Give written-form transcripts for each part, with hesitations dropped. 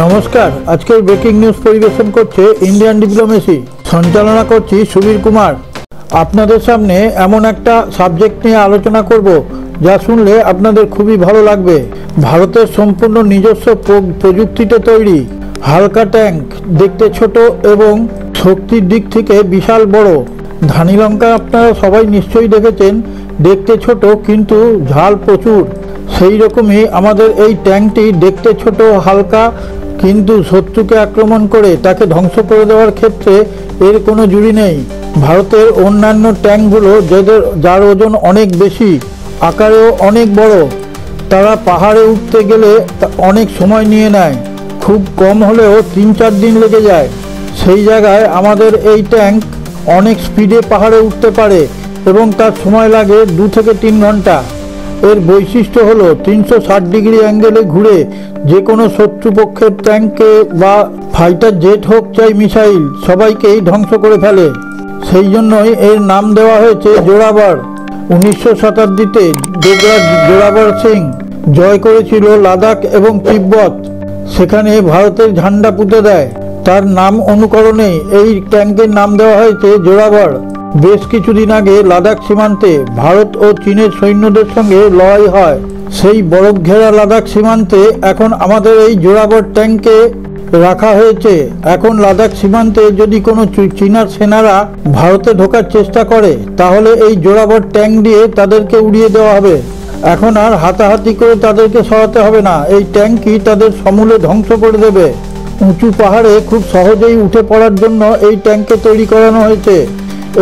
নমস্কার, আজকের breaking news পরিবেশন করছে ইন্ডিয়ান ডিপ্লোমেসি। সঞ্চালনা করছি সুবীর কুমার। আপনাদের সামনে এমন একটা সাবজেক্ট নিয়ে আলোচনা করব যা শুনলে আপনাদের খুবই ভালো লাগবে। ভারতের সম্পূর্ণ নিজস্ব প্রযুক্তিতে তৈরি হালকা ট্যাঙ্ক, দেখতে ছোট এবং শক্তির দিক থেকে বিশাল বড়। ধানি লঙ্কা আপনারা সবাই নিশ্চয়ই দেখেছেন, দেখতে ছোট কিন্তু ঝাল প্রচুর। সেই রকমই আমাদের এই ট্যাঙ্কটি দেখতে ছোট, হালকা, কিন্তু শত্রুকে আক্রমণ করে তাকে ধ্বংস করে দেওয়ার ক্ষেত্রে এর কোনো জুড়ি নেই। ভারতের অন্যান্য ট্যাঙ্কগুলো যার ওজন অনেক বেশি, আকারেও অনেক বড়, তারা পাহাড়ে উঠতে গেলে অনেক সময় নিয়ে নেয়, খুব কম হলেও 3-4 দিন লেগে যায়। সেই জায়গায় আমাদের এই ট্যাঙ্ক অনেক স্পিডে পাহাড়ে উঠতে পারে এবং তার সময় লাগে 2 থেকে 3 ঘন্টা। এর বৈশিষ্ট্য হলো 360 ডিগ্রি অ্যাঙ্গেলে ঘুরে যে কোনো শত্রুপক্ষের ট্যাঙ্কে বা ফাইটার জেট হোক চাই মিসাইল, সবাইকেই ধ্বংস করে ফেলে। সেই জন্যই এর নাম দেওয়া হয়েছে জোরাবর। 19 শতাব্দীতে দেবরাজ জোরাবর সিং জয় করেছিল লাদাখ এবং তিব্বত, সেখানে ভারতের ঝান্ডা পুঁতে দেয়। তার নাম অনুকরণেই এই ট্যাঙ্কের নাম দেওয়া হয়েছে জোরাবর। বেশ কিছুদিন আগে লাদাখ সীমান্তে ভারত ও চীনের সৈন্যদের সঙ্গে লড়াই হয়। সেই বরফ ঘেরা লাদাখ সীমান্তে এখন আমাদের এই জোরাবর ট্যাঙ্কে রাখা হয়েছে। এখন লাদাখ সীমান্তে যদি কোনো চীনা সেনারা ভারতে ঢোকার চেষ্টা করে, তাহলে এই জোরাবর ট্যাঙ্ক দিয়ে তাদেরকে উড়িয়ে দেওয়া হবে। এখন আর হাতাহাতি করে তাদেরকে সরাতে হবে না, এই ট্যাঙ্কই তাদের সমূলে ধ্বংস করে দেবে। উঁচু পাহাড়ে খুব সহজেই উঠে পড়ার জন্য এই ট্যাঙ্ককে তৈরি করানো হয়েছে।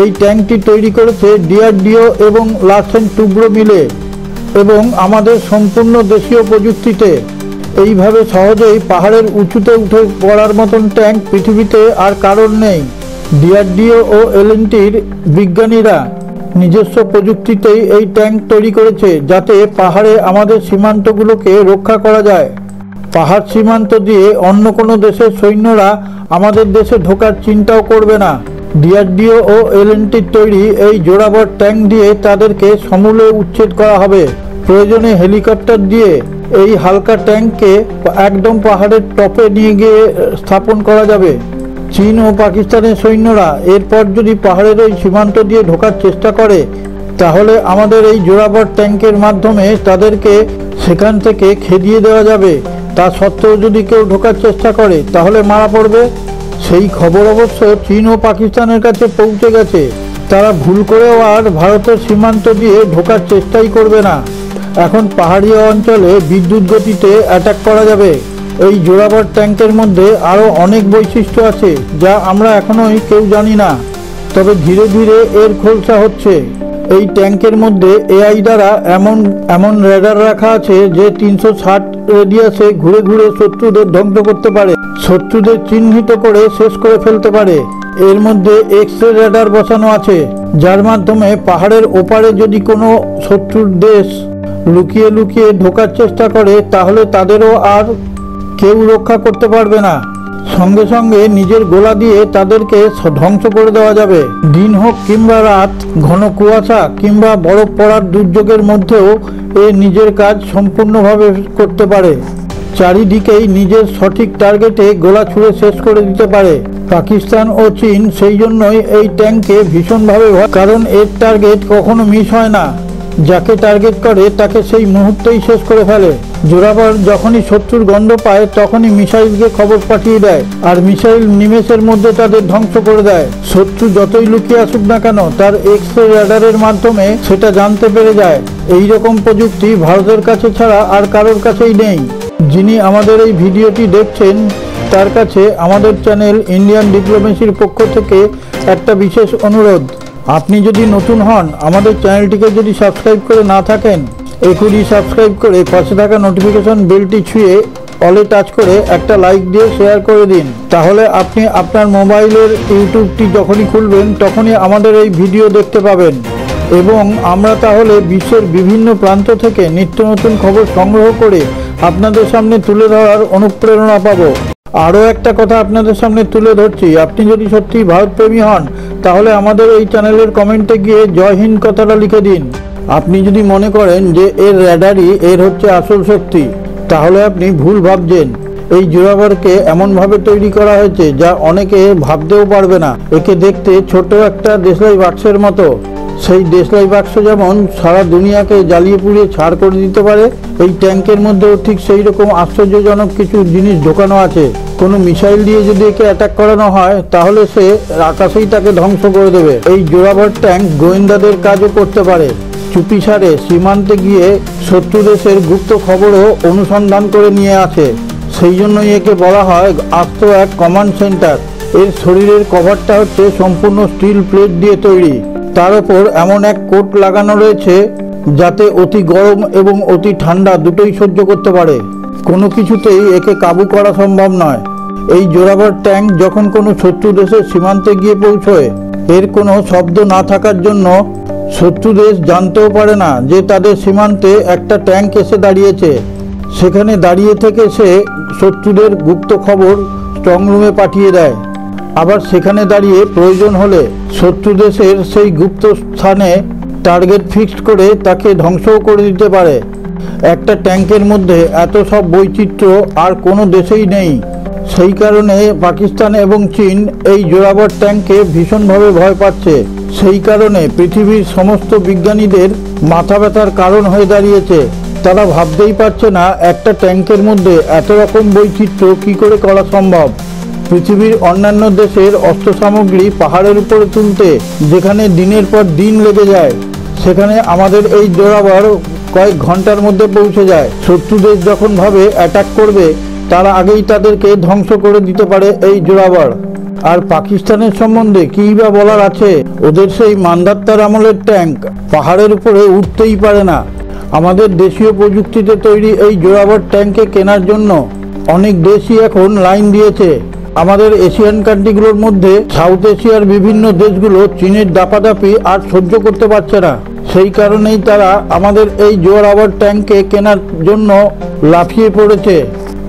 এই ট্যাঙ্কটি তৈরি করেছে ডিআরডিও এবং লার্সেন টুব্রো মিলে এবং আমাদের সম্পূর্ণ দেশীয় প্রযুক্তিতে। এইভাবে সহজেই পাহাড়ের উঁচুতে উঠে পড়ার মতন ট্যাঙ্ক পৃথিবীতে আর কারণ নেই। ডিআরডিও ও এলএনটির বিজ্ঞানীরা নিজস্ব প্রযুক্তিতেই এই ট্যাঙ্ক তৈরি করেছে, যাতে পাহাড়ে আমাদের সীমান্তগুলোকে রক্ষা করা যায়। পাহাড় সীমান্ত দিয়ে অন্য কোনো দেশের সৈন্যরা আমাদের দেশে ঢোকার চিন্তাও করবে না। ডিআরডিও ও এলএনটির তৈরি এই জোরাবর ট্যাঙ্ক দিয়ে তাদেরকে সমূলে উচ্ছেদ করা হবে। প্রয়োজনে হেলিকপ্টার দিয়ে এই হালকা ট্যাঙ্ককে একদম পাহাড়ের টপে নিয়ে গিয়ে স্থাপন করা যাবে। চীন ও পাকিস্তানের সৈন্যরা এরপর যদি পাহাড়ের ওই সীমান্ত দিয়ে ঢোকার চেষ্টা করে, তাহলে আমাদের এই জোরাবর ট্যাঙ্কের মাধ্যমে তাদেরকে সেখান থেকে খেদিয়ে দেওয়া যাবে। তা সত্ত্বেও যদি কেউ ঢোকার চেষ্টা করে, তাহলে মারা পড়বে। সেই খবর অবশ্য চীন ও পাকিস্তানের কাছে পৌঁছে গেছে। তারা ভুল করেও আর ভারতের সীমান্ত দিয়ে ঢোকার চেষ্টাই করবে না। এখন পাহাড়ি অঞ্চলে বিদ্যুৎ গতিতে অ্যাটাক করা যাবে। এই জোরাবর ট্যাঙ্কের মধ্যে আরও অনেক বৈশিষ্ট্য আছে যা আমরা এখনোই কেউ জানি না, তবে ধীরে ধীরে এর খোলসা হচ্ছে। এই ট্যাঙ্কের মধ্যে এআই দ্বারা এমন রেডার রাখা আছে যে 360 রেডিয়াসে ঘুরে ঘুরে শত্রুদের ধ্বংস করতে পারে, শত্রুদের চিহ্নিত করে শেষ করে ফেলতে পারে। এর মধ্যে এক্স-রে রেডার বসানো আছে, যার মাধ্যমে পাহাড়ের ওপারে যদি কোনো শত্রুর দেশ লুকিয়ে লুকিয়ে ঢোকার চেষ্টা করে, তাহলে তাদেরও আর কেউ রক্ষা করতে পারবে না। সঙ্গে সঙ্গে নিজের গোলা দিয়ে তাদেরকে ধ্বংস করে দেওয়া যাবে। দিন হোক কিংবা রাত, ঘন কুয়াশা কিংবা বরফ পড়ার দুর্যোগের মধ্যেও এ নিজের কাজ সম্পূর্ণভাবে করতে পারে। চারিদিকেই নিজের সঠিক টার্গেটে গোলা ছুঁড়ে শেষ করে দিতে পারে। পাকিস্তান ও চীন সেই জন্যই এই ট্যাঙ্কে ভীষণভাবে ভয়, কারণ এর টার্গেট কখনো মিস হয় না। যাকে টার্গেট করে তাকে সেই মুহূর্তেই শেষ করে ফেলে। জোরাবর যখনই শত্রুর গন্ধ পায়, তখনই মিসাইলকে খবর পাঠিয়ে দেয়, আর মিসাইল নিমেষের মধ্যে তাদের ধ্বংস করে দেয়। শত্রু যতই লুকিয়ে আসুক না কেন, তার এক্স-রে রাডারের মাধ্যমে সেটা জানতে পেরে যায়। এই রকম প্রযুক্তি ভারতের কাছে ছাড়া আর কারোর কাছেই নেই। যিনি আমাদের এই ভিডিওটি দেখছেন, তার কাছে আমাদের চ্যানেল ইন্ডিয়ান ডিপ্লোমেসির পক্ষ থেকে একটা বিশেষ অনুরোধ। আপনি যদি নতুন হন, আমাদের চ্যানেলটিকে যদি সাবস্ক্রাইব করে না থাকেন, এখনই সাবস্ক্রাইব করে পাশে থাকা নোটিফিকেশন বেলটি ছুঁয়ে অলে টাচ করে একটা লাইক দিয়ে শেয়ার করে দিন। তাহলে আপনি আপনার মোবাইলের ইউটিউবটি যখনই খুলবেন, তখনই আমাদের এই ভিডিও দেখতে পাবেন এবং আমরা তাহলে বিশ্বের বিভিন্ন প্রান্ত থেকে নিত্য নতুন খবর সংগ্রহ করে আপনাদের সামনে তুলে ধরার অনুপ্রেরণা পাবো। আরও একটা কথা আপনাদের সামনে তুলে ধরছি, আপনি যদি সত্যি ভারতপ্রেমী হন, তাহলে আমাদের এই চ্যানেলের কমেন্টে গিয়ে জয় হিন্দ কথাটা লিখে দিন। আপনি যদি মনে করেন যে এর র্যাডারই এর হচ্ছে আসল শক্তি, তাহলে আপনি ভুল ভাবছেন। এই জোরাভারকে এমনভাবে তৈরি করা হয়েছে যা অনেকে ভাবতেও পারবে না। একে দেখতে ছোট একটা দেশলাই বাক্সের মতো। সেই দেশলাই বাক্স যেমন সারা দুনিয়াকে জ্বালিয়ে পুড়িয়ে ছাড় করে দিতে পারে, এই ট্যাঙ্কের মধ্যেও ঠিক সেই রকম আশ্চর্যজনক কিছু জিনিস ঢোকানো আছে। কোনো মিসাইল দিয়ে যদি একে অ্যাটাক করানো হয় তাহলে সে আকাশেই তাকে ধ্বংস করে দেবে। এই জোরাভার ট্যাঙ্ক গোয়েন্দাদের কাজও করতে পারে। চুপিসারে সীমান্তে গিয়ে শত্রু দেশের গুপ্ত খবরও অনুসন্ধান করে নিয়ে আসে। সেই জন্যই একে বলা হয় আস্ত এক কমান্ড সেন্টার। এর শরীরের কভারটা হচ্ছে সম্পূর্ণ স্টিল প্লেট দিয়ে তৈরি। তার উপর এমন এক কোট লাগানো রয়েছে যাতে অতি গরম এবং অতি ঠান্ডা দুটোই সহ্য করতে পারে। কোনো কিছুতেই একে কাবু করা সম্ভব নয়। এই জোরাভার ট্যাঙ্ক যখন কোনো শত্রু দেশের সীমান্তে গিয়ে পৌঁছয়, এর কোনো শব্দ না থাকার জন্য শত্রু দেশ জানতেও পারে না যে তাদের সীমান্তে একটা ট্যাঙ্ক এসে দাঁড়িয়েছে। সেখানে দাঁড়িয়ে থেকে সে শত্রুদের গুপ্ত খবর স্ট্রং রুমে পাঠিয়ে দেয়। আবার সেখানে দাঁড়িয়ে প্রয়োজন হলে শত্রু দেশের সেই গুপ্ত স্থানে টার্গেট ফিক্সড করে তাকে ধ্বংসও করে দিতে পারে। একটা ট্যাঙ্কের মধ্যে এত সব বৈচিত্র্য আর কোনো দেশেই নেই। সেই কারণে পাকিস্তান এবং চীন এই জোরাভার ট্যাঙ্ককে ভীষণভাবে ভয় পাচ্ছে। সেই কারণে পৃথিবীর সমস্ত বিজ্ঞানীদের মাথা ব্যথার কারণ হয়ে দাঁড়িয়েছে। তারা ভাবতেই পারছে না একটা ট্যাঙ্কের মধ্যে এত রকম বৈচিত্র্য কী করে করা সম্ভব। পৃথিবীর অন্যান্য দেশের অস্ত্র সামগ্রী পাহাড়ের উপরে তুলতে যেখানে দিনের পর দিন লেগে যায়, সেখানে আমাদের এই জোরাভার কয়েক ঘন্টার মধ্যে পৌঁছে যায়। শত্রু দেশ যখন ভাবে অ্যাটাক করবে, তার আগেই তাদেরকে ধ্বংস করে দিতে পারে এই জোরাভার। আর পাকিস্তানের সম্বন্ধে কী বা বলার আছে? ওদের সেই মান্দাত্তার আমলের ট্যাঙ্ক পাহাড়ের উপরে উঠতেই পারে না। আমাদের দেশীয় প্রযুক্তিতে তৈরি এই জোরাভার ট্যাঙ্কে কেনার জন্য অনেক দেশই এখন লাইন দিয়েছে। আমাদের এশিয়ান কান্ট্রিগুলোর মধ্যে সাউথ এশিয়ার বিভিন্ন দেশগুলো চীনের দাপাদাপি আর সহ্য করতে পারছে না। সেই কারণেই তারা আমাদের এই জোরাভার ট্যাঙ্ককে কেনার জন্য লাফিয়ে পড়েছে।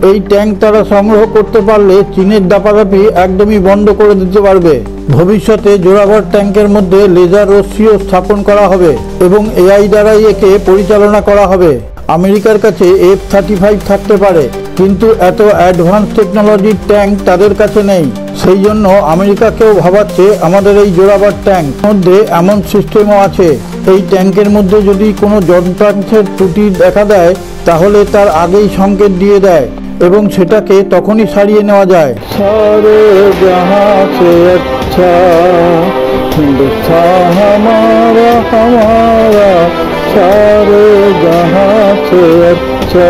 এই ট্যাঙ্ক তারা সংগ্রহ করতে পারলে চীনের দাপাদাপি একদমই বন্ধ করে দিতে পারবে। ভবিষ্যতে জোরাভার ট্যাঙ্কের মধ্যে লেজার রশ্মিও স্থাপন করা হবে এবং এআই দ্বারাই একে পরিচালনা করা হবে। আমেরিকার কাছে F-35 থাকতে পারে, কিন্তু এত অ্যাডভান্স টেকনোলজির ট্যাঙ্ক তাদের কাছে নেই। সেই জন্য আমেরিকাকেও ভাবাচ্ছে আমাদের এই জোরাভার ট্যাঙ্ক মধ্যে এমন সিস্টেমও আছে, এই ট্যাঙ্কের মধ্যে যদি কোনো যন্ত্রাংশের ত্রুটি দেখা দেয় তাহলে তার আগেই সংকেত দিয়ে দেয় এবং সেটাকে তখনই সারিয়ে নেওয়া যায়। সারে জাহাঁ সে আচ্ছা হিন্দুস্তান হামারা হামারা, সারে জাহাঁ সে আচ্ছা।